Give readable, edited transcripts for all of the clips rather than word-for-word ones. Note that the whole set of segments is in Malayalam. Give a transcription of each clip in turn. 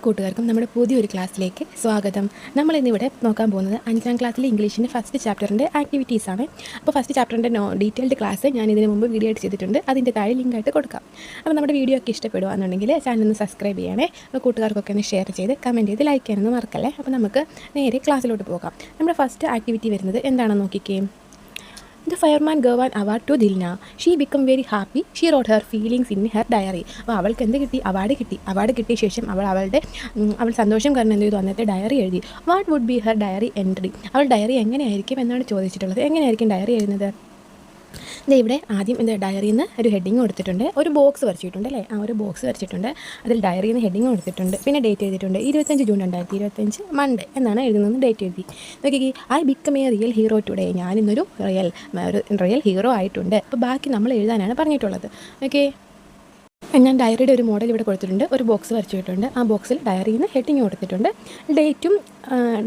കൂട്ടുകാർക്കും നമ്മുടെ പുതിയൊരു ക്ലാസ്സിലേക്ക് സ്വാഗതം. നമ്മളിന്നിവിടെ നോക്കാൻ പോകുന്നത് 5ാം ക്ലാസ്സിലെ ഇംഗ്ലീഷിൻ്റെ ഫസ്റ്റ് ചാപ്റ്ററിൻ്റെ ആക്ടിവിറ്റീസാണ്. അപ്പോൾ ഫസ്റ്റ് ചാപ്റ്ററിൻ്റെ ഡീറ്റെയിൽഡ് ക്ലാസ് ഞാൻ ഇതിന് മുമ്പ് വീഡിയോ ആയിട്ട് ചെയ്തിട്ടുണ്ട്. അതിൻ്റെ താഴെ ലിങ്കായിട്ട് കൊടുക്കാം. അപ്പോൾ നമ്മുടെ വീഡിയോ ഒക്കെ ഇഷ്ടപ്പെടുകയാണെന്നുണ്ടെങ്കിൽ ചാനൽ ഒന്ന് സബ്സ്ക്രൈബ് ചെയ്യണേ. അപ്പോൾ കൂട്ടുകാർക്കൊക്കെ ഒന്ന് ഷെയർ ചെയ്ത് കമൻറ്റ് ചെയ്ത് ലൈക്ക് ചെയ്യാനൊന്നും മറക്കല്ലേ. അപ്പോൾ നമുക്ക് നേരെ ക്ലാസ്സിലോട്ട് പോകാം. നമ്മുടെ ഫസ്റ്റ് ആക്ടിവിറ്റി വരുന്നത് എന്താണെന്ന് നോക്കിക്കേ. The fireman gave an award to Dilna. She became very happy. She wrote her feelings in her diary. അപ്പോൾ അവൾക്ക് എന്ത് കിട്ടി? അവാർഡ് കിട്ടിയ ശേഷം അവൾ സന്തോഷം കാരണം എന്ത് ചെയ്തു? അന്നത്തെ ഡയറി എഴുതി. What would be her diary entry? അവൾ ഡയറി എങ്ങനെയായിരിക്കും എന്നാണ് ചോദിച്ചിട്ടുള്ളത്. എങ്ങനെയായിരിക്കും ഡയറി എഴുതുന്നത്? ഇവിടെ ആദ്യം ഡയറിയിൽ നിന്ന് ഒരു ഹെഡിങ് കൊടുത്തിട്ടുണ്ട്, ഒരു ബോക്സ് വരച്ചിട്ടുണ്ട് അല്ലേ? ആ ഒരു ബോക്സ് വരച്ചിട്ടുണ്ട്, അതിൽ ഡയറിയിൽ നിന്ന് ഹെഡിങ് കൊടുത്തിട്ടുണ്ട്, പിന്നെ ഡേറ്റ് എഴുതിയിട്ടുണ്ട് 25 ജൂൺ 2025 മൺഡേ എന്നാണ് എഴുതുന്നത്. ഡേറ്റ് എഴുതി നോക്കി. I become a real hero today. ഞാനിന്നൊരു റിയൽ ഹീറോ ആയിട്ടുണ്ട്. അപ്പോൾ ബാക്കി നമ്മൾ എഴുതാനാണ് പറഞ്ഞിട്ടുള്ളത്. ഓക്കെ, ഞാൻ ഡയറിയുടെ ഒരു മോഡൽ ഇവിടെ കൊടുത്തിട്ടുണ്ട്, ഒരു ബോക്സ് വരച്ചിട്ടുണ്ട്. ആ ബോക്സിൽ ഡയറിയിൽ നിന്ന് ഹെഡിങ് കൊടുത്തിട്ടുണ്ട്, ഡേറ്റും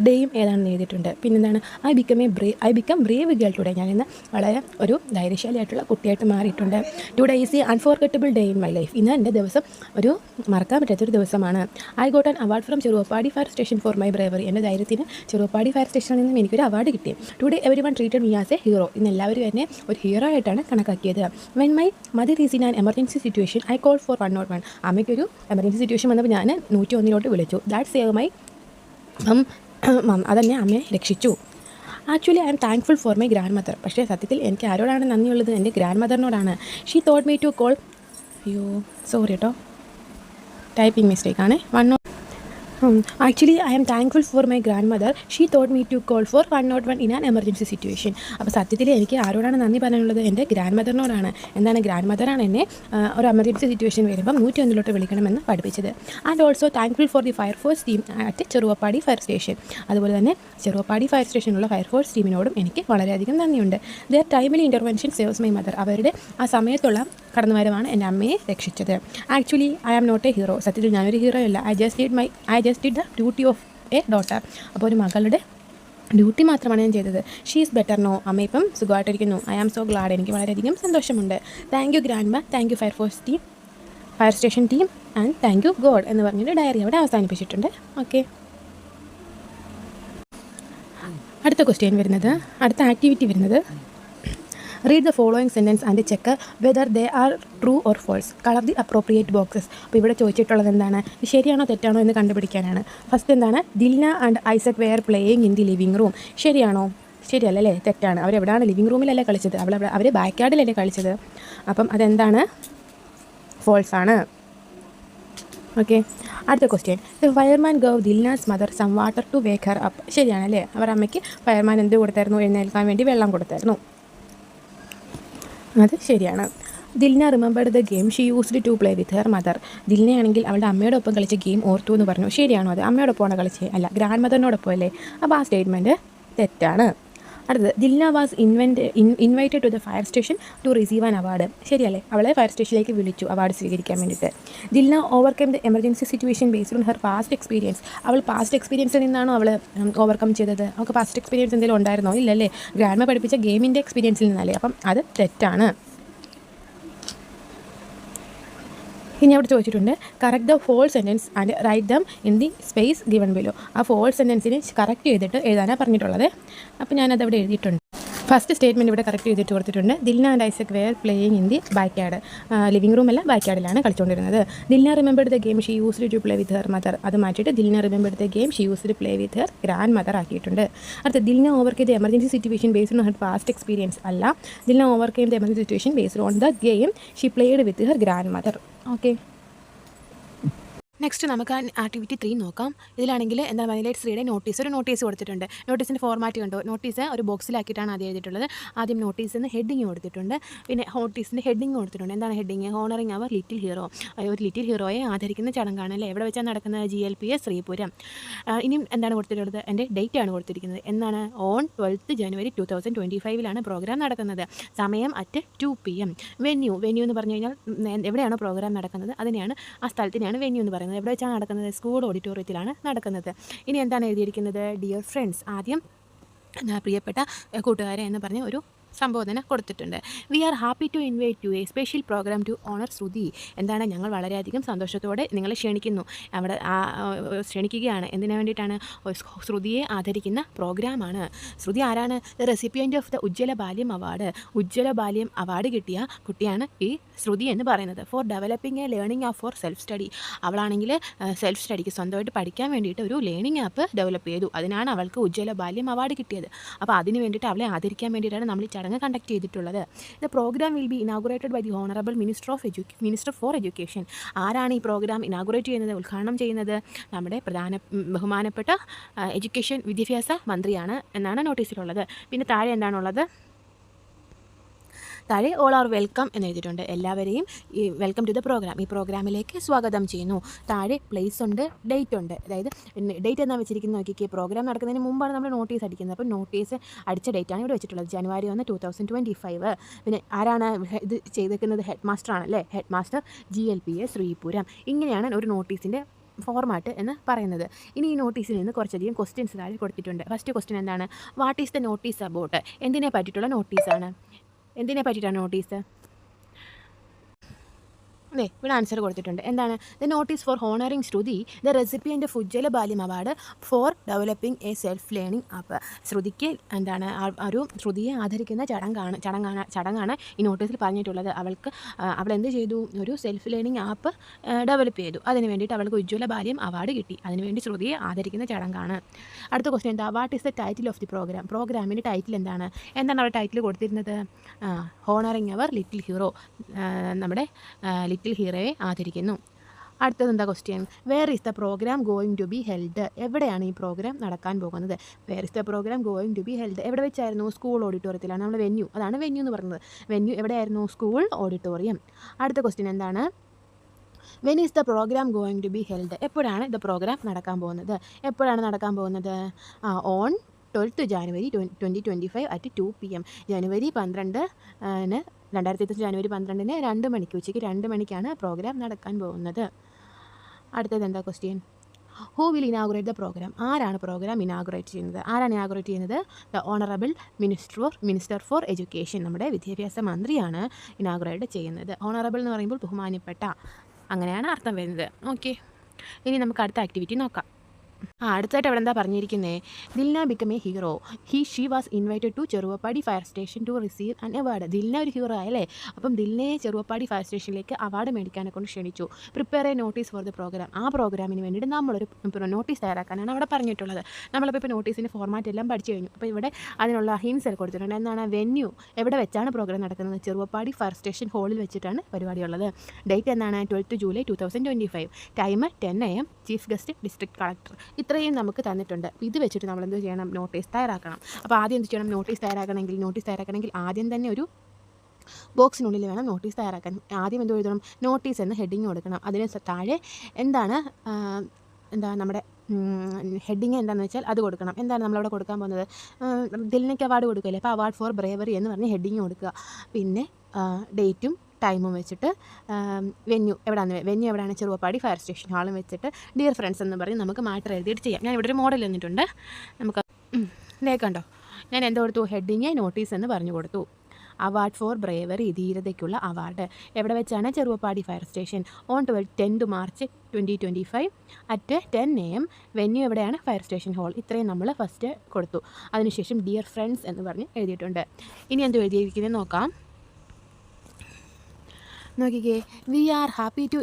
ഡേയും ഏതാണെന്ന് എഴുതിയിട്ടുണ്ട്. പിന്നെന്താണ്? I become brave girl today. ഞാനിന്ന് വളരെ ഒരു ധൈര്യശാലിയായിട്ടുള്ള കുട്ടിയായിട്ട് മാറിയിട്ടുണ്ട്. Today is an unforgettable day in my life. ഇന്ന് എൻ്റെ ദിവസം ഒരു മറക്കാൻ പറ്റാത്തൊരു ദിവസമാണ്. I got an award from Cheruvappadi fire station for my bravery. എൻ്റെ ധൈര്യത്തിന് ചെറുവപ്പാടി ഫയർ സ്റ്റേഷനിൽ നിന്നും എനിക്കൊരു അവാർഡ് കിട്ടി. Today everyone treated me as a hero. ഇന്ന് എല്ലാവരും എന്നെ ഒരു ഹീറോ ആയിട്ടാണ് കണക്കാക്കിയത്. When my mother is in an emergency situation I call for 101. അമ്മയ്ക്കൊരു എമർജൻസി സിറ്റുവേഷൻ വന്നപ്പോൾ ഞാൻ 101 വിളിച്ചു. ദാറ്റ് സേവ് മൈ അതെന്നെ അമ്മയെ രക്ഷിച്ചു. Actually I am thankful for my grandmother. പക്ഷേ സത്യത്തിൽ എനിക്ക് ആരോടാണ് നന്ദിയുള്ളത്? എൻ്റെ ഗ്രാൻഡ് മദറിനോടാണ്. She taught me to call sorry കേട്ടോ, ടൈപ്പിംഗ് മിസ്റ്റേക്കാണ്. Actually I am thankful for my grandmother. She taught me to call for 101 in an emergency situation. അപ്പോൾ സത്യത്തിൽ എനിക്ക് ആരോടാണ് നന്ദി പറയാനുള്ളത്? എൻ്റെ ഗ്രാൻഡ് മദറിനോടാണ്. എന്താണ്? ഗ്രാൻഡ് മദറാണ് എന്നെ ഒരു എമർജൻസി സിറ്റുവേഷൻ വരുമ്പം 101 വിളിക്കണമെന്ന് പഠിപ്പിച്ചത്. And also thankful for the fire force team at Cheruvappadi fire station. അതുപോലെ തന്നെ ചെറുവപ്പാടി ഫയർ സ്റ്റേഷനിലുള്ള ഫയർഫോഴ്സ് ടീമിനോടും എനിക്ക് വളരെയധികം നന്ദിയുണ്ട്. Their timely intervention saves my mother. അവരുടെ ആ സമയത്തുള്ള കടന്നുവരവാണ് എൻ്റെ അമ്മയെ രക്ഷിച്ചത്. Actually I am not a hero. സത്യത്തിൽ ഞാനൊരു ഹീറോ അല്ല. I just did the duty of a daughter. അപ്പോൾ ഒരു മകളുടെ ഡ്യൂട്ടി മാത്രമാണ് ഞാൻ ചെയ്തത്. She is better now. അമ്മ ഇപ്പം സുഖമായിട്ടിരിക്കുന്നു. I am so glad. എനിക്ക് വളരെയധികം സന്തോഷമുണ്ട്. Thank you grandma, thank you fire station team and thank you God എന്ന് പറഞ്ഞിട്ട് ഡയറി അവിടെ അവസാനിപ്പിച്ചിട്ടുണ്ട്. ഓക്കെ, അടുത്ത ആക്ടിവിറ്റി വരുന്നത് read the following sentence and check whether they are true or false. Colour the appropriate boxes. അപ്പോൾ ഇവിടെ ചോദിച്ചിട്ടുള്ളത് എന്താണ്? ശരിയാണോ തെറ്റാണോ എന്ന് കണ്ടുപിടിക്കാനാണ്. ഫസ്റ്റ് എന്താണ്? Dilna and Isaac were playing in the living room. ശരിയാണോ? ശരിയല്ലേ? തെറ്റാണ്. അവരെവിടെയാണ്? ലിവിംഗ് റൂമിലല്ലേ കളിച്ചത്. അവർ ബാക്ക് യാർഡിലല്ലേ കളിച്ചത്. അപ്പം അതെന്താണ്? ഫോൾസ് ആണ്. ഓക്കെ, അടുത്ത question. The fireman gave Dilna's mother some water to wake her up. ശരിയാണല്ലേ? അവർ അമ്മയ്ക്ക് ഫയർമാൻ എന്ത് കൊടുത്തായിരുന്നു? എഴുന്നേൽക്കാൻ വേണ്ടി വെള്ളം കൊടുത്തായിരുന്നു. അത് ശരിയാണ്. Dilna remembered the game she used to play with her mother. ദിൽനയാണെങ്കിൽ അവളുടെ അമ്മയോടൊപ്പം കളിച്ച ഗെയിം ഓർത്തു എന്ന് പറഞ്ഞു. ശരിയാണോ? അത് അമ്മയോടൊപ്പമാണ് കളിച്ചത്? അല്ല, ഗ്രാൻഡ് മദറിനോടൊപ്പം അല്ലേ? അപ്പോൾ ആ സ്റ്റേറ്റ്മെൻറ്റ് തെറ്റാണ്. അടുത്തത്, Dilna was invited to the fire station to receive an award. ശരിയല്ലേ? അവളെ ഫയർ സ്റ്റേഷനിലേക്ക് വിളിച്ചു അവാർഡ് സ്വീകരിക്കാൻ വേണ്ടിയിട്ട്. Dilna overcome the emergency situation based on her past experience. അവൾ പാസ്റ്റ് എക്സ്പീരിയൻസിൽ നിന്നാണോ അവൾ ഓവർകം ചെയ്തത്? അവൾക്ക് പാസ്റ്റ് എക്സ്പീരിയൻസ് എന്തെങ്കിലും ഉണ്ടായിരുന്നോ? ഇല്ലല്ലേ? ഗ്രാൻഡ് പഠിപ്പിച്ച ഗെയിമിൻ്റെ എക്സ്പീരിയൻസിൽ നിന്നല്ലേ? അപ്പം അത് തെറ്റാണ്. ഇനി അവിടെ ചോദിച്ചിട്ടുണ്ട്, correct the false sentence and write them in the space given below. ആ ഫോൾ സെൻറ്റൻസിന് കറക്റ്റ് ചെയ്തിട്ട് എഴുതാനാണ് പറഞ്ഞിട്ടുള്ളത്. അപ്പോൾ ഞാനതവിടെ എഴുതിയിട്ടുണ്ട്. ഫസ്റ്റ് സ്റ്റേറ്റ്മെൻറ്റ് ഇവിടെ കറക്റ്റ് ചെയ്തിട്ട് കൊടുത്തിട്ടുണ്ട്. Dilna and Isaac were playing in the backyard. Living റൂമല്ല, ബാക്ക് യാർഡിലാണ് കളിച്ചുകൊണ്ടിരുന്നത്. Dilna remembered the game she used to play with her mother. അത് മാറ്റിയിട്ട് Dilna remembered the game she used play with her grandmother ആക്കിയിട്ടുണ്ട്. അടുത്ത, Dilna overcome the emergency situation based on her past experience. അല്ല, Dilna overcome the emergency situation based on the game she played with her grand mother. Okay, next നമുക്ക് ആക്ടിവിറ്റി 3 നോക്കാം. ഇതിലാണെങ്കിൽ എന്താണ് മൈലൈറ്റ്സ് 3യുടെ ഒരു നോട്ടീസ് കൊടുത്തിട്ടുണ്ട്. നോട്ടീസിൻ്റെ ഫോർമാറ്റ് കണ്ടോ? നോട്ടീസ് ഒരു ബോക്സിലാക്കിയിട്ടാണ് ആദ്യം എഴുതിയിട്ടുള്ളത്. ആദ്യം നോട്ടീസിന് ഹെഡിങ് കൊടുത്തിട്ടുണ്ട്, പിന്നെ നോട്ടീസിൻ്റെ ഹെഡിങ് കൊടുത്തിട്ടുണ്ട്. എന്താണ് heading? Honouring our little hero. ഒരു ലിറ്റിൽ ഹീറോയെ ആദരിക്കുന്ന ചടങ്ങാണ് അല്ലേ? എവിടെ വെച്ചാൽ നടക്കുന്നത്? GLPS ശ്രീപുരം. ഇനിയും എന്താണ് കൊടുത്തിട്ടുള്ളത്? എൻ്റെ ഡേറ്റ് ആണ് കൊടുത്തിരിക്കുന്നത്. എന്നാണ്? ഓൺ 12 ജനുവരി 2025 പ്രോഗ്രാം നടക്കുന്നത്. സമയം at 2 PM. വെന്യൂ എന്ന് പറഞ്ഞു കഴിഞ്ഞാൽ എവിടെയാണോ പ്രോഗ്രാം നടക്കുന്നത് അതിനെയാണ്, ആ സ്ഥലത്തിനെയാണ് വെന്യൂ എന്ന് പറയുന്നത്. എവിടെ വെച്ചാണ് നടക്കുന്നത്? സ്കൂൾ ഓഡിറ്റോറിയത്തിലാണ് നടക്കുന്നത്. ഇനി എന്താണ് എഴുതിയിരിക്കുന്നത്? Dear friends. ആദ്യം പ്രിയപ്പെട്ട കൂട്ടുകാരെ എന്ന് പറഞ്ഞ് ഒരു സംബോധന കൊടുത്തിട്ടുണ്ട്. We are happy to invite to a special programme to honour Shruti. എന്താണ്, ഞങ്ങൾ വളരെയധികം സന്തോഷത്തോടെ നിങ്ങളെ ക്ഷണിക്കുന്നു. അവിടെ ക്ഷണിക്കുകയാണ്. എന്തിനു വേണ്ടിയിട്ടാണ്? ശ്രുതിയെ ആദരിക്കുന്ന പ്രോഗ്രാമാണ്. ശ്രുതി ആരാണ്? The recipient of the Ujjwala Balyam award. Ujjwala Balyam award കിട്ടിയ കുട്ടിയാണ് ഈ ശ്രുതി എന്ന് പറയുന്നത്. For developing a learning app for self study. അവളാണെങ്കിൽ സെൽഫ് സ്റ്റഡിക്ക് സ്വന്തമായിട്ട് പഠിക്കാൻ വേണ്ടിയിട്ട് ഒരു ലേണിംഗ് ആപ്പ് ഡെവലപ്പ് ചെയ്തു. അതിനാണ് അവൾക്ക് ഉജ്ജ്വല ബാല്യം അവാർഡ് കിട്ടിയത്. അപ്പോൾ അതിന് വേണ്ടിയിട്ട് അവളെ ആദരിക്കാൻ വേണ്ടിയിട്ടാണ് നമ്മൾ ഈ ചടങ്ങ് കണ്ടക്ട് ചെയ്തിട്ടുള്ളത്. The programme will be inaugurated by the honourable minister for education. ആരാണ് ഈ പ്രോഗ്രാം ഇനാഗുറേറ്റ് ചെയ്യുന്നത്, ഉദ്ഘാടനം ചെയ്യുന്നത്? നമ്മുടെ ബഹുമാനപ്പെട്ട എഡ്യൂക്കേഷൻ വിദ്യാഭ്യാസ മന്ത്രിയാണ് എന്നാണ് നോട്ടീസിലുള്ളത്. പിന്നെ താഴെ എന്താണുള്ളത്? താഴെ ഓൾ ആർ വെൽക്കം എന്ന് എഴുതിയിട്ടുണ്ട്. എല്ലാവരെയും ഈ വെൽക്കം ടു ദ പ്രോഗ്രാം, ഈ പ്രോഗ്രാമിലേക്ക് സ്വാഗതം ചെയ്യുന്നു. താഴെ പ്ലേസ് ഉണ്ട്, ഡേറ്റ് ഉണ്ട്. അതായത് ഡേറ്റ് എന്നാണ് വെച്ചിരിക്കുന്നത് നോക്കിക്കേ. പ്രോഗ്രാം നടക്കുന്നതിന് മുമ്പാണ് നമ്മൾ നോട്ടീസ് അടിക്കുന്നത്. അപ്പോൾ നോട്ടീസ് അടിച്ച ഡേറ്റാണ് ഇവിടെ വെച്ചിട്ടുള്ളത്, January 1, 2025. പിന്നെ ആരാണ് ഇത് ചെയ്തേക്കുന്നത്? ഹെഡ് മാസ്റ്റർ ആണല്ലേ. Head master GLPA Sreepuram. ഇങ്ങനെയാണ് ഒരു നോട്ടീസിൻ്റെ ഫോർമാറ്റ് എന്ന് പറയുന്നത്. ഇനി ഈ നോട്ടീസിൽ നിന്ന് കുറച്ചധികം ക്വസ്റ്റ്യൻസ് താഴെ കൊടുത്തിട്ടുണ്ട്. ഫസ്റ്റ് ക്വസ്റ്റ്യൻ എന്താണ്? What is the notice about? എന്തിനെ പറ്റിയിട്ടുള്ള നോട്ടീസാണ്? എന്തിനെ പറ്റിയിട്ടാണ് നോട്ടീസ്? അതെ, ഇവിടെ ആൻസർ കൊടുത്തിട്ടുണ്ട്. എന്താണ്? The notice for honouring Shruti the recipient of Ujjwala Balyam award for developing a self learning app. ശ്രുതിക്ക് എന്താണ്, ഒരു ശ്രുതിയെ ആദരിക്കുന്ന ചടങ്ങാണ് ഈ നോട്ടീസിൽ പറഞ്ഞിട്ടുള്ളത്. അവൾ എന്ത് ചെയ്തു? ഒരു സെൽഫ് ലേണിംഗ് ആപ്പ് ഡെവലപ്പ് ചെയ്തു. അതിന് വേണ്ടിയിട്ട് അവൾക്ക് ഉജ്ജ്വല ബാല്യം അവാർഡ് കിട്ടി. അതിനുവേണ്ടി ശ്രുതിയെ ആദരിക്കുന്ന ചടങ്ങാണ്. അടുത്ത ക്വസ്റ്റ്യൻ എന്താ? What is the title of the programme? പ്രോഗ്രാമിൻ്റെ ടൈറ്റിൽ എന്താണ്? എന്താണ് അവർ ടൈറ്റിൽ കൊടുത്തിരുന്നത്? Honouring our little hero. നമ്മുടെ ലിറ്റിൽ ഹീറോയെ ആദരിക്കുന്നു. അടുത്തത് എന്താ question? Where is the programme going to be held? എവിടെയാണ് ഈ പ്രോഗ്രാം നടക്കാൻ പോകുന്നത്? Where is the programme going to be held? എവിടെ വെച്ചായിരുന്നു? സ്കൂൾ ഓഡിറ്റോറിയത്തിലാണ്. നമ്മൾ വെന്യൂ, അതാണ് വെന്യൂ എന്ന് പറയുന്നത്. വെന്യൂ എവിടെയായിരുന്നു? School auditorium. അടുത്ത ക്വസ്റ്റ്യൻ എന്താണ്? When is the programme going to be held? എപ്പോഴാണ് ഇത് പ്രോഗ്രാം നടക്കാൻ പോകുന്നത്? എപ്പോഴാണ് നടക്കാൻ പോകുന്നത്? On 12th January 2025 at 2 PM. January 12 2025 January 12 2 മണിക്ക്, ഉച്ചയ്ക്ക് 2 മണിക്കാണ് പ്രോഗ്രാം നടക്കാൻ പോകുന്നത്. അടുത്തത് എന്താ question? Who will inaugurate the programme? ആരാണ് പ്രോഗ്രാം ഇനാഗുറേറ്റ് ചെയ്യുന്നത്? ആരാണ് ഇനാഗുറേറ്റ് ചെയ്യുന്നത്? The honourable minister for education. നമ്മുടെ വിദ്യാഭ്യാസ മന്ത്രിയാണ് ഇനാഗുറേറ്റ് ചെയ്യുന്നത്. ഓണറബിൾ എന്ന് പറയുമ്പോൾ ബഹുമാനപ്പെട്ട, അങ്ങനെയാണ് അർത്ഥം വരുന്നത്. ഓക്കെ, ഇനി നമുക്ക് അടുത്ത ആക്ടിവിറ്റി നോക്കാം. അടുത്തായിട്ട് അവിടെ എന്താ പറഞ്ഞിരിക്കുന്നത്? Dilna become a hero. She was invited to Cheruvappadi fire station to receive an award. Dilna ഒരു ഹീറോ ആയല്ലേ. അപ്പം ദിൽനയെ ചെറുവപ്പാടി ഫയർ സ്റ്റേഷനിലേക്ക് അവാർഡ് മേടിക്കാനെ കൊണ്ട് ക്ഷണിച്ചു. Prepare a notice for the programme. ആ പ്രോഗ്രാമിന് വേണ്ടിയിട്ട് നമ്മളൊരു നോട്ടീസ് തയ്യാറാക്കാനാണ് അവിടെ പറഞ്ഞിട്ടുള്ളത്. നമ്മളിപ്പോൾ നോട്ടീസിൻ്റെ ഫോർമാറ്റ് എല്ലാം പഠിച്ചു കഴിഞ്ഞു. അപ്പോൾ ഇവിടെ അതിനുള്ള ഹിൻസ് കൊടുത്തിട്ടുണ്ട്. എന്താണ്? വെന്യൂ, എവിടെ വെച്ചാണ് പ്രോഗ്രാം നടക്കുന്നത്? ചെറുവപ്പാടി ഫയർ സ്റ്റേഷൻ ഹാളിൽ വെച്ചിട്ടാണ് പരിപാടിയുള്ളത്. ഡേറ്റ് എന്താണ്? 12th July 2025. Time 10 AM. Chief guest district collector. ഇത്രയും നമുക്ക് തന്നിട്ടുണ്ട്. ഇത് വെച്ചിട്ട് നമ്മൾ എന്ത് ചെയ്യണം? നോട്ടീസ് തയ്യാറാക്കണം. അപ്പോൾ ആദ്യം എന്ത് ചെയ്യണം? നോട്ടീസ് തയ്യാറാക്കണമെങ്കിൽ ആദ്യം തന്നെ ഒരു ബോക്സിനുള്ളിൽ വേണം നോട്ടീസ് തയ്യാറാക്കാൻ. ആദ്യം എന്ത് എഴുതണം? നോട്ടീസ് എന്ന് ഹെഡിങ് കൊടുക്കണം. അതിന് താഴെ എന്താണ് നമ്മുടെ ഹെഡിങ് എന്താണെന്ന് വെച്ചാൽ അത് കൊടുക്കണം. എന്താണ് നമ്മളവിടെ കൊടുക്കാൻ പോകുന്നത്? ദിൽനയ്ക്ക് അവാർഡ് കൊടുക്കുകയല്ലേ, അപ്പോൾ അവാർഡ് ഫോർ ബ്രേവറി എന്ന് പറഞ്ഞ് ഹെഡിങ് കൊടുക്കുക. പിന്നെ ഡേറ്റും ടൈമും വെച്ചിട്ട് വെന്യൂ എവിടെയാണ്? ചെറുവപ്പാടി ഫയർ സ്റ്റേഷൻ ഹാളും വെച്ചിട്ട് ഡിയർ ഫ്രണ്ട്സ് എന്ന് പറഞ്ഞ് നമുക്ക് മാറ്റർ എഴുതിയിട്ട് ചെയ്യാം. ഞാൻ ഇവിടെ ഒരു മോഡൽ തന്നിട്ടുണ്ട്. നമുക്ക് കണ്ടോ, ഞാൻ എന്താ കൊടുത്തു? ഹെഡിങ് നോട്ടീസ് എന്ന് പറഞ്ഞു കൊടുത്തു. അവാർഡ് ഫോർ ബ്രേവറി, ധീരതയ്ക്കുള്ള അവാർഡ്. എവിടെ വെച്ചാണ്? Cheruvappadi fire station. On 10th March 2025 at 10 AM. Venue എവിടെയാണ്? Fire station hall. ഇത്രയും നമ്മൾ ഫസ്റ്റ് കൊടുത്തു. അതിനുശേഷം ഡിയർ ഫ്രണ്ട്സ് എന്ന് പറഞ്ഞ് എഴുതിയിട്ടുണ്ട്. ഇനി എന്ത് എഴുതിയിരിക്കുന്നത് നോക്കാം. നോക്കിക്കേ. We are happy to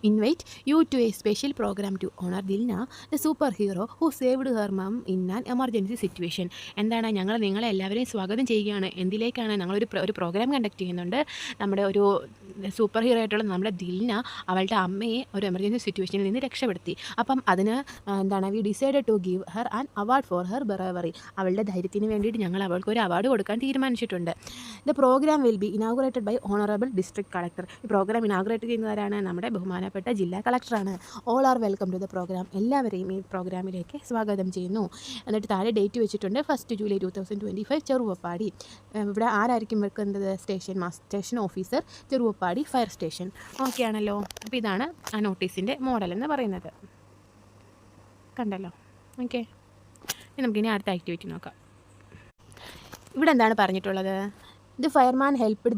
invite you to a special programme to honour Dilna the super hero who saved her mum in an emergency situation. എന്താണ്? ഞങ്ങൾ നിങ്ങളെ എല്ലാവരെയും സ്വാഗതം ചെയ്യുകയാണ്. എന്തിലേക്കാണ്? ഞങ്ങളൊരു പ്രോഗ്രാം കണ്ടക്ട് ചെയ്യുന്നുണ്ട്. നമ്മുടെ ഒരു സൂപ്പർ ഹീറോ ആയിട്ടുള്ള നമ്മുടെ ദിൽന അവളുടെ അമ്മയെ ഒരു എമർജൻസി സിറ്റുവേഷനിൽ നിന്ന് രക്ഷപ്പെടുത്തി. അപ്പം അതിന് എന്താണ്? We decided to give her an award for her bravery. അവളുടെ ധൈര്യത്തിന് വേണ്ടിയിട്ട് ഞങ്ങൾ അവൾക്ക് ഒരു അവാർഡ് കൊടുക്കാൻ തീരുമാനിച്ചിട്ടുണ്ട്. The programme will be inaugurated by honourable district collector. ഈ പ്രോഗ്രാം ഇനാഗുറേറ്റ് ചെയ്യുന്നവരാണ്? നമ്മുടെ ബഹുമാനപ്പെട്ട ജില്ലാ കളക്ടറാണ്. All are welcome to the program. എല്ലാവരെയും ഈ പ്രോഗ്രാമിലേക്ക് സ്വാഗതം ചെയ്യുന്നു. എന്നിട്ട് താഴെ ഡേറ്റ് വെച്ചിട്ടുണ്ട് 1st July 2025 ചെറുവപ്പാടി. ഇവിടെ ആരായിരിക്കും വെക്കുന്നത്? Station officer, Cheruvappadi fire station. Okay ആണല്ലോ. അപ്പോൾ ഇതാണ് ആ നോട്ടീസിൻ്റെ മോഡൽ എന്ന് പറയുന്നത്. കണ്ടല്ലോ. ഓക്കെ, നമുക്കിനി അടുത്ത ആക്ടിവിറ്റി നോക്കാം. ഇവിടെ എന്താണ് പറഞ്ഞിട്ടുള്ളത്? The fireman helped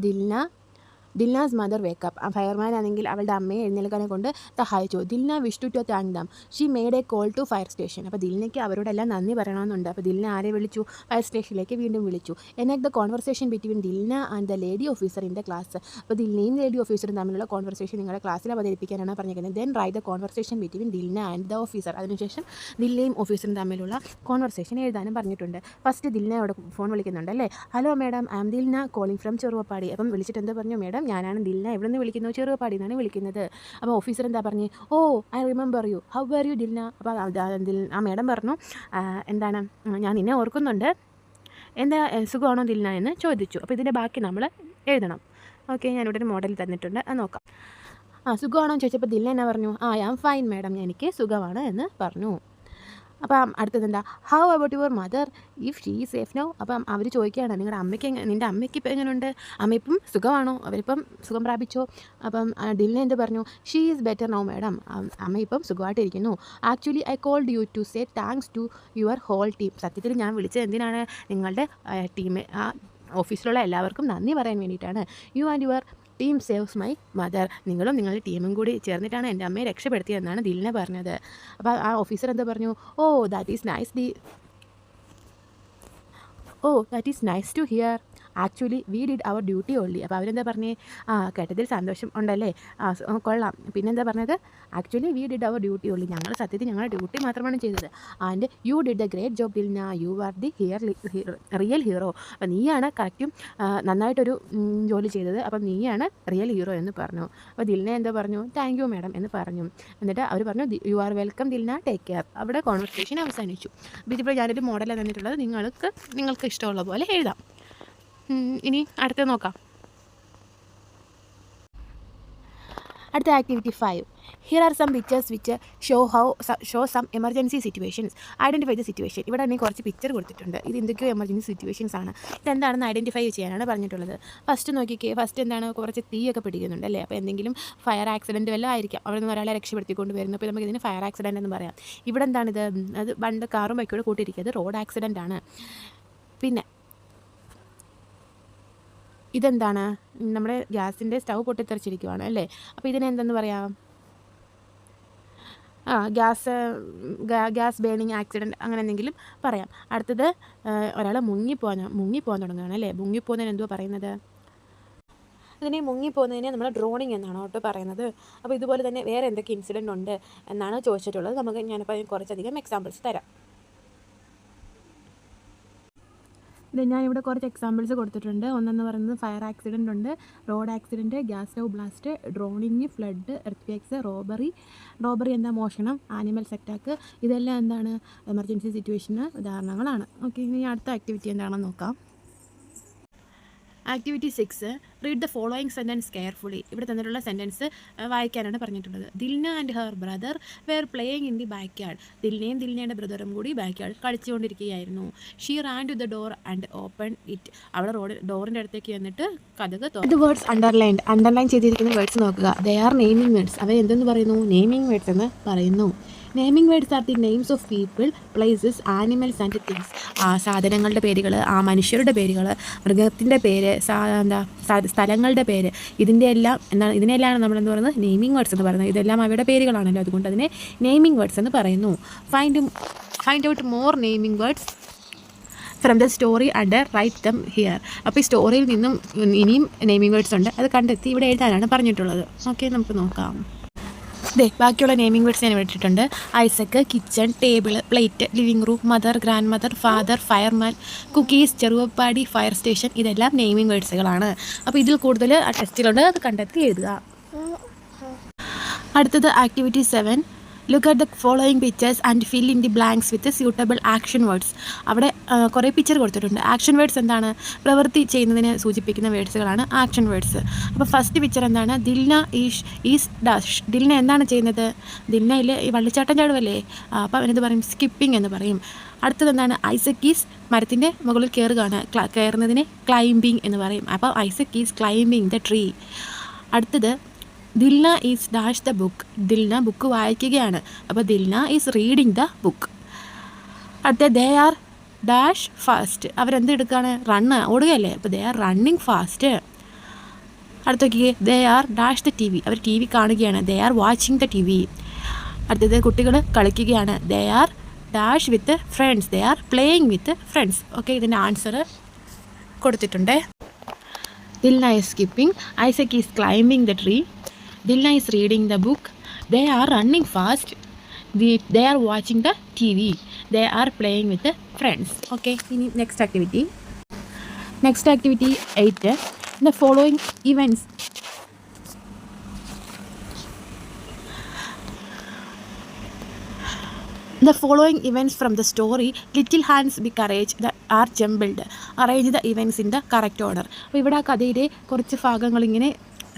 Dilna's mother wake up. ആ ഫയർമാൻ ആണെങ്കിൽ അവളുടെ അമ്മയെ എഴുന്നേൽക്കാനെ കൊണ്ട് സഹായിച്ചു. Dilna wish to thank them. She made a call to fire station. അപ്പോൾ ദിൽനയ്ക്ക് അവരോടെല്ലാം നന്ദി പറയണമെന്നുണ്ട്. അപ്പോൾ ദിൽന ആരെ വിളിച്ചു? ഫയർ സ്റ്റേഷനിലേക്ക് വീണ്ടും വിളിച്ചു. എനക്ക് the conversation between Dilna and the lady officer in the class. അപ്പോൾ ദിൽനയും ലേഡി ഓഫീസറും തമ്മിലുള്ള കോൺവെർസേഷൻ നിങ്ങളുടെ ക്ലാസ്സിൽ അവതരിപ്പിക്കാനാണ് പറഞ്ഞിരിക്കുന്നത്. Then write the conversation between Dilna and the officer. അതിനുശേഷം ദിൽനയും ഓഫീസറും തമ്മിലുള്ള കോൺവെർസേഷൻ എഴുതാനും പറഞ്ഞിട്ടുണ്ട്. ഫസ്റ്റ് ദിൽന അവിടെ ഫോൺ വിളിക്കുന്നുണ്ട് അല്ലേ. Hello madam, I am Dilna calling from Cheruvappadi. അപ്പം വിളിച്ചിട്ട് എന്താ പറഞ്ഞു? മാഡം, ഞാനാണ് ദിൽന. എവിടെ നിന്ന് വിളിക്കുന്നു? ചെറുവപ്പാടി നിന്നാണ് വിളിക്കുന്നത്. അപ്പോൾ ഓഫീസർ എന്താ പറഞ്ഞു? Oh, I remember you, how are you Dilna. അപ്പോൾ ആ മാഡം പറഞ്ഞു, എന്താണ്, ഞാൻ നിന്നെ ഓർക്കുന്നുണ്ട്, എന്താ സുഖമാണോ ദിൽന എന്ന് ചോദിച്ചു. അപ്പോൾ ഇതിൻ്റെ ബാക്കി നമ്മൾ എഴുതണം. ഓക്കെ, ഞാനിവിടെ ഒരു മോഡൽ തന്നിട്ടുണ്ട്, അത് നോക്കാം. സുഖമാണോ എന്ന് ചോദിച്ചപ്പോൾ ദിൽന എന്നാ പറഞ്ഞു? ഐ ആം ഫൈൻ മാഡം, എനിക്ക് സുഖമാണ് എന്ന് പറഞ്ഞു. അപ്പം അടുത്തത് എന്താ? How about your mother, if she safe now. അപ്പം അവർ ചോദിക്കുകയാണ്, നിൻ്റെ അമ്മയ്ക്ക് ഇപ്പം എങ്ങനെയുണ്ട്? അമ്മ ഇപ്പം സുഖമാണോ? അവരിപ്പം സുഖം പ്രാപിച്ചോ? അപ്പം ദിൽന എന്ത് പറഞ്ഞു? She is better now madam, അമ്മ ഇപ്പം സുഖമായിട്ടിരിക്കുന്നു. Actually I called you to say thanks to your whole team. സത്യത്തിൽ ഞാൻ വിളിച്ചത് എന്തിനാണ്? നിങ്ങളുടെ ടീം, ആ ഓഫീസിലുള്ള എല്ലാവർക്കും നന്ദി പറയാൻ വേണ്ടിയിട്ടാണ്. You and your team saves my mother. നിങ്ങളും നിങ്ങളുടെ ടീമും കൂടി ചേർന്നിട്ടാണ് എൻ്റെ അമ്മയെ രക്ഷപ്പെടുത്തിയതെന്നാണ് ദിൽന പറഞ്ഞത്. അപ്പോൾ ആ ഓഫീസർ എന്താ പറഞ്ഞു? That is nice to hear. Actually we did our duty only. അപ്പോൾ അവരെന്താ പറഞ്ഞേ? കേട്ടതിൽ സന്തോഷം ഉണ്ടല്ലേ, കൊള്ളാം. പിന്നെന്താ പറഞ്ഞത്? Actually we did our duty only. ഞങ്ങൾ സത്യത്തിൽ ഞങ്ങളുടെ ഡ്യൂട്ടി മാത്രമാണ് ചെയ്തത്. And you did the great job Dilna, you are the real hero. അപ്പോൾ നീയാണ് കറക്റ്റും നന്നായിട്ടൊരു ജോലി ചെയ്തത്. അപ്പം നീയാണ് റിയൽ ഹീറോ എന്ന് പറഞ്ഞു. അപ്പോൾ ദിൽന എന്താ പറഞ്ഞു? താങ്ക് യു മാഡം എന്ന് പറഞ്ഞു. എന്നിട്ട് അവർ പറഞ്ഞു, you are welcome Dilna, take care. അവിടെ കോൺവെർസേഷൻ അവസാനിച്ചു. അപ്പോൾ ഇതിപ്പോൾ ഞാനൊരു മോഡലാണ് തന്നിട്ടുള്ളത്, നിങ്ങൾക്ക് ഇഷ്ടമുള്ള പോലെ എഴുതാം. ഇനി അടുത്ത നോക്കാം. അടുത്ത activity 5. Here are some pictures which show some emergency situations. Identify the situation. ഇവിടെ തന്നെ കുറച്ച് പിക്ചർ കൊടുത്തിട്ടുണ്ട്. ഇത് എന്തൊക്കെയോ എമർജൻസി സിറ്റുവേഷൻസ് ആണ്. ഇതെന്താണെന്ന് ഐഡൻറ്റിഫൈ ചെയ്യാനാണ് പറഞ്ഞിട്ടുള്ളത്. ഫസ്റ്റ് നോക്കിക്കേ. ഫസ്റ്റ് എന്താണ്? കുറച്ച് തീയൊക്കെ പിടിക്കുന്നുണ്ട് അല്ലേ. അപ്പോൾ എന്തെങ്കിലും ഫയർ ആക്സിഡൻറ്റ് വല്ലതും ആയിരിക്കാം. അവിടെ നിന്ന് ഒരാളെ രക്ഷപ്പെടുത്തിക്കൊണ്ട് വരുന്നു. അപ്പോൾ നമുക്കിതിന് ഫയർ ആക്സിഡൻറ്റ് എന്ന് പറയാം. ഇവിടെ എന്താണിത്? അത് പണ്ട് കാറും ബൈക്കോടെ കൂട്ടിയിരിക്കുന്നത് റോഡ് ആക്സിഡൻ്റ് ആണ്. പിന്നെ ഇതെന്താണ്? നമ്മുടെ ഗ്യാസിൻ്റെ സ്റ്റൗ പൊട്ടിത്തെറിച്ചിരിക്കുവാണ് അല്ലേ. അപ്പോൾ ഇതിനെന്തെന്ന് പറയാം? ഗ്യാസ് ബേണിങ് ആക്സിഡൻറ്റ്, അങ്ങനെ എന്തെങ്കിലും പറയാം. അടുത്തത് ഒരാൾ മുങ്ങിപ്പോകാൻ തുടങ്ങുകയാണ് അല്ലേ. മുങ്ങിപ്പോകുന്നതിന് എന്തുവാ പറയുന്നത്? അതിനെ മുങ്ങിപ്പോകുന്നതിനെ നമ്മൾ ഡ്രോണിങ് എന്നാണ് കേട്ടോ പറയുന്നത്. അപ്പോൾ ഇതുപോലെ തന്നെ വേറെ എന്തൊക്കെ ഇൻസിഡൻറ്റ് ഉണ്ട് എന്നാണ് ചോദിച്ചിട്ടുള്ളത്. ഞാനിപ്പോൾ കുറച്ചധികം എക്സാമ്പിൾസ് തരാം. ഞാനിവിടെ കുറച്ച് എക്സാമ്പിൾസ് കൊടുത്തിട്ടുണ്ട്. ഒന്നെന്ന് പറയുന്നത് ഫയർ ആക്സിഡൻ്റ് ഉണ്ട്, road accident, gas stove blast, drowning, flood, earth robbery എന്താ? മോഷണം, ആനിമൽസ് അറ്റാക്ക്. ഇതെല്ലാം എന്താണ്? എമർജൻസി സിറ്റുവേഷന് ഉദാഹരണങ്ങളാണ്. ഓക്കെ, ഇനി അടുത്ത ആക്ടിവിറ്റി എന്താണെന്ന് നോക്കാം. Activity 6. Read the following sentence carefully. ഇവിടെ തന്നിട്ടുള്ള സെൻറ്റൻസ് വായിക്കാനാണ് പറഞ്ഞിട്ടുള്ളത്. Dilna and her brother were playing in the backyard. ദിൽനയും ദിൽനയുടെ ബ്രദറും കൂടി ബാക്ക് യാർഡ് കളിച്ചുകൊണ്ടിരിക്കുകയായിരുന്നു. She ran to the door and open it. അവൾ ഡോറിൻ്റെ അടുത്തേക്ക് വന്നിട്ട് കതക് തുറന്നു. ഇത് വേർഡ്സ് അണ്ടർലൈൻ ചെയ്തിരിക്കുന്ന വേർഡ്സ് നോക്കുക. They are naming words. അവ എന്തെന്ന് പറയുന്നു? നെയിമിംഗ് വേർഡ്സ് എന്ന് പറയുന്നു. Naming words are the names of people, places, animals and things. സാധനങ്ങളുടെ പേരുകൾ, മനുഷ്യരുടെ പേരുകൾ, മൃഗത്തിൻ്റെ പേര്, സ്ഥലങ്ങളുടെ പേര്, ഇതിനെല്ലാം നമ്മളെന്ന് പറയുന്നത് നെയിമിംഗ് വേർഡ്സ് എന്ന് പറയുന്നത്. ഇതെല്ലാം അവയുടെ പേരുകളാണല്ലോ, അതുകൊണ്ട് അതിനെ നെയിമിംഗ് വേർഡ്സ് എന്ന് പറയുന്നു. Find out more naming words from the story and write dum here. അപ്പോൾ ഈ സ്റ്റോറിയിൽ നിന്നും ഇനിയും നെയിമിംഗ് വേർഡ്സ് ഉണ്ട്, അത് കണ്ടെത്തി ഇവിടെ എഴുതാനാണ് പറഞ്ഞിട്ടുള്ളത്. ഓക്കെ, നമുക്ക് നോക്കാം. ബാക്കിയുള്ള നെയിമിംഗ് വേർഡ്സ് ഞാൻ ഇട്ടിട്ടുണ്ട്. Isaac, kitchen, table, plate, living room, mother, grandmother, father, fireman, cookies, Cheruvappadi, fire station. ഇതെല്ലാം നെയിമിംഗ് വേർഡ്സുകളാണ്. അപ്പോൾ ഇതിൽ കൂടുതൽ ടെസ്റ്റിലുണ്ട്, അത് കണ്ടെത്തി എഴുതുക. അടുത്തത് activity 7. Look at the following pictures and fill in the blanks with suitable action words. അവിടെ കുറേ പിക്ചർ കൊടുത്തിട്ടുണ്ട്. ആക്ഷൻ വേർഡ്സ് എന്താണ്? പ്രവൃത്തി ചെയ്യുന്നതിനെ സൂചിപ്പിക്കുന്ന വേർഡ്സുകളാണ് ആക്ഷൻ വേർഡ്സ്. അപ്പോൾ ഫസ്റ്റ് പിക്ചർ എന്താണ്? Dilna is dash. ദിൽന എന്താണ് ചെയ്യുന്നത്? ദിൽനയിൽ ഈ വള്ളിച്ചാട്ടം ചാടുമല്ലേ, അപ്പോൾ അവനെന്ത് പറയും? സ്കിപ്പിംഗ് എന്ന് പറയും. അടുത്തത് എന്താണ്? ഐസക് ഈസ് മരത്തിൻ്റെ മുകളിൽ കയറുകയാണ്. കയറുന്നതിനെ ക്ലൈംബിംഗ് എന്ന് പറയും. അപ്പോൾ Isaac is climbing the tree. അടുത്തത് Dilna is dash the book. ദിൽന ബുക്ക് വായിക്കുകയാണ്. അപ്പോൾ Dilna is reading the book. അടുത്ത ദേ ആർ ഡാഷ് ഫാസ്റ്റ്. അവരെന്ത് എടുക്കുകയാണ്? റണ്ണ്, ഓടുകയല്ലേ. അപ്പോൾ ദേ ആർ റണ്ണിങ് ഫാസ്റ്റ്. അടുത്തൊക്കെ they are dash the T V. അവർ ടി വി കാണുകയാണ്. They are watching the T V. അടുത്തത് കുട്ടികൾ കളിക്കുകയാണ്. They are dash with friends. They are playing with friends. Okay, ഇതിൻ്റെ ആൻസർ കൊടുത്തിട്ടുണ്ട്. Dilna is skipping. Isaac is climbing the tree. Dilna is reading the book. They are running fast. They are watching the T V. They are playing with friends. Okay, ഇനി next activity 8. The following events from the story Little Hands Big Courage are jumbled. Arrange the events in the correct order. അപ്പോൾ ഇവിടെ കഥയിലെ കുറച്ച് ഭാഗങ്ങൾ ഇങ്ങനെ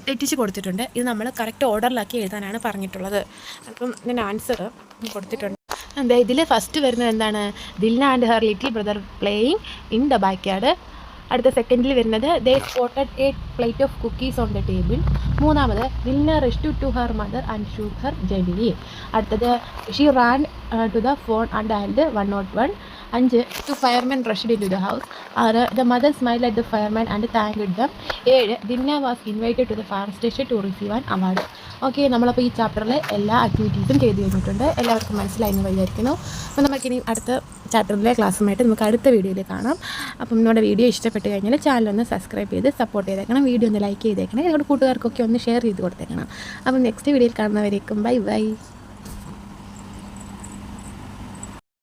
തെറ്റിച്ച് കൊടുത്തിട്ടുണ്ട്. ഇത് നമ്മൾ കറക്റ്റ് ഓർഡറിലാക്കി എഴുതാനാണ് പറഞ്ഞിട്ടുള്ളത്. അപ്പം ഞാൻ ആൻസർ കൊടുത്തിട്ടുണ്ട്. എന്താ ഇതിൽ ഫസ്റ്റ് വരുന്നത് എന്താണ്? Dilna and her little brother playing in the backyard. അടുത്ത സെക്കൻഡിൽ വരുന്നത് they spotted a plate of cookies on the table. മൂന്നാമത് Dilna rushed to her mother and shook her gently. അടുത്തത് she ran to the phone and dialled 101. 5 two fireman rushed into the house. 6 the mother smiled at the fireman and thanked them. 7 Dilna was invited to the fire station to receive an award. Okay, നമ്മളപ്പോൾ ഈ ചാപ്റ്ററിൽ എല്ലാ ആക്ടിവിറ്റീസും ചെയ്ത് കഴിഞ്ഞിട്ടുണ്ട്. എല്ലാവർക്കും മനസ്സിലായെന്ന് വിചാരിക്കുന്നു. അപ്പോൾ നമുക്കിനി അടുത്ത ചാപ്റ്ററിലെ ക്ലാസ്സുമായിട്ട് നമുക്ക് അടുത്ത വീഡിയോയിൽ കാണാം. അപ്പം നമ്മുടെ വീഡിയോ ഇഷ്ടപ്പെട്ട് കഴിഞ്ഞാൽ ചാനലൊന്ന് സബ്സ്ക്രൈബ് ചെയ്ത് സപ്പോർട്ട് ചെയ്തേക്കണം. വീഡിയോ ഒന്ന് ലൈക്ക് ചെയ്തേക്കണം. നിങ്ങളുടെ കൂട്ടുകാർക്കൊക്കെ ഒന്ന് ഷെയർ ചെയ്ത് കൊടുത്തേക്കണം. അപ്പം നെക്സ്റ്റ് വീഡിയോയിൽ കാണുന്നവരേക്കും ബൈ ബൈ.